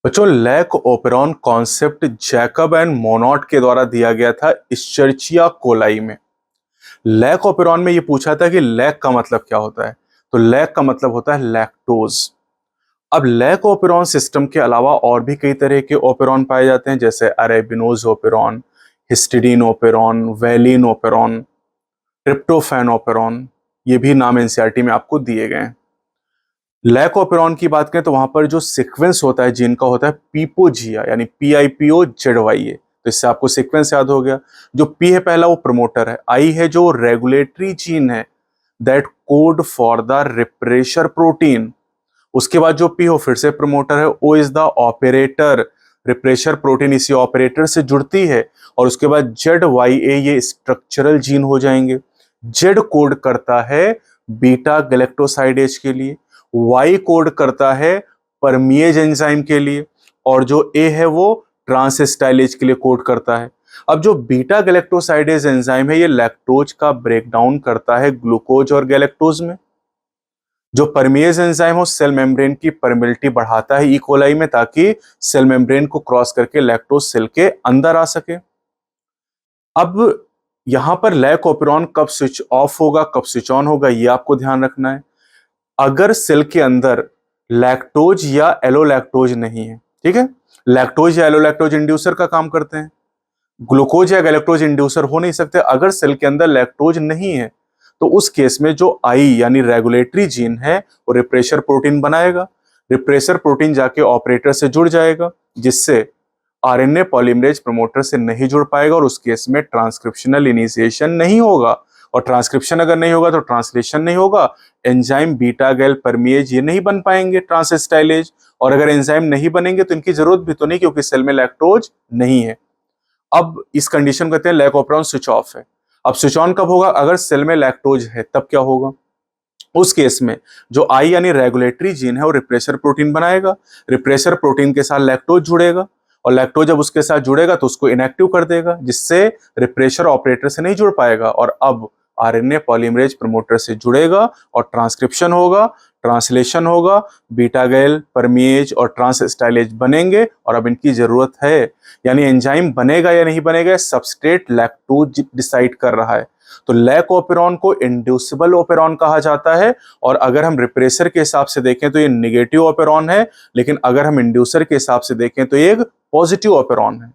बच्चों, lac operon concept Jacob and Monod के द्वारा दिया गया था इश्चरचिया कोलाई में। लैक ओपेरॉन में ये पूछा था कि लैक का मतलब क्या होता है। तो लैक का मतलब होता है लैक्टोज। अब लैक ओपेरॉन सिस्टम के अलावा और भी कई तरह के ओपेरॉन पाए जाते हैं, जैसे arabinose operon, histidine operon, valine operon, tryptophan operon. ये भी नाम एनसीईआरटी में आपको दिए गए हैं। लैक ओपेरॉन की बात करें तो वहां पर जो सीक्वेंस होता है जीन का होता है पीपोजिया, यानी PIPO-ZYA। तो इससे आपको सीक्वेंस याद हो गया। जो पी है पहला वो प्रमोटर है, आई है जो रेगुलेटरी जीन है that code for the repressor protein. उसके बाद जो पी हो फिर से प्रमोटर है, O is the operator. Repressor protein इसी ऑपरेटर से जुड़ती है। और उसके बाद ZYA ये स्ट्रक्चरल जीन हो जाएंगे। जेड कोड करता है बीटा गैलेक्टोसाइडेज के लिए, वाई कोड करता है परमिएज एंजाइम के लिए, और जो ए है वो ट्रांसस्टाइलेज के लिए कोड करता है। अब जो बीटा गैलेक्टोसाइडेज एंजाइम है ये लैक्टोज का ब्रेकडाउन करता है ग्लूकोज और गैलेक्टोज में। जो परमिएज एंजाइम हो सेल मेम्ब्रेन की परमिलिटी बढ़ाता है इकोलाई में, ताकि सेल मेम्ब्रेन को क्रॉस करके लैक्टोज सेल के अंदर आ सके। अब यहां पर लैक ओपेरॉन कब स्विच ऑफ होगा कब स्विच ऑन होगा ये आपको ध्यान रखना है। अगर सेल के अंदर लैक्टोज या एलोलैक्टोज नहीं है, ठीक है, लैक्टोज या एलोलैक्टोज इंड्यूसर का काम करते हैं, ग्लूकोज या गैलेक्टोज इंड्यूसर हो नहीं सकते। अगर सेल के अंदर लैक्टोज नहीं है तो उस केस में जो आई यानी रेगुलेटरी जीन है वो रिप्रेशर प्रोटीन बनाएगा। रिप्रेशर प्रोटीन जाके ऑपरेटर से जुड़ जाएगा, जिससे आरएनए पॉलीमरेज प्रमोटर से नहीं जुड़ पाएगा, और उस केस में ट्रांसक्रिप्शनल इनिशिएशन नहीं होगा। और ट्रांसक्रिप्शन अगर नहीं होगा तो ट्रांसलेशन नहीं होगा। एंजाइम बीटा गैल परमिएज ये नहीं बन पाएंगे, ट्रांसस्टाइलेज। और अगर एंजाइम नहीं बनेंगे तो इनकी जरूरत भी तो नहीं, क्योंकि सेल में लैक्टोज नहीं है। अब इस कंडीशन को कहते हैं लैक ओपेरॉन स्विच ऑफ है। अब स्विच ऑन कब होगा? अगर सेल में लैक्टोज है तब क्या होगा? उस केस में जो आई यानी रेगुलेटरी जीन है वो रिप्रेशर प्रोटीन बनाएगा। रिप्रेशर प्रोटीन के साथ लैक्टोज जुड़ेगा, और लैक्टोज जब उसके साथ जुड़ेगा तो उसको इनएक्टिव कर देगा, जिससे रिप्रेशर ऑपरेटर से नहीं जुड़ पाएगा। और अब आरएनए पॉलीमरेज प्रमोटर से जुड़ेगा और ट्रांसक्रिप्शन होगा, ट्रांसलेशन होगा, बीटा गैल परमिएज और ट्रांसस्टाइलेज बनेंगे। और अब इनकी जरूरत है, यानी एंजाइम बनेगा या नहीं बनेगा सबस्ट्रेट लैक्टोज डिसाइड कर रहा है। तो लैक ओपेरॉन को इंड्यूसिबल ओपेरॉन कहा जाता है। और अगर हम रिप्रेसर के हिसाब से देखें तो ये निगेटिव ओपेरॉन है, लेकिन अगर हम इंड्यूसर के हिसाब से देखें तो ये एक पॉजिटिव ओपेरॉन है।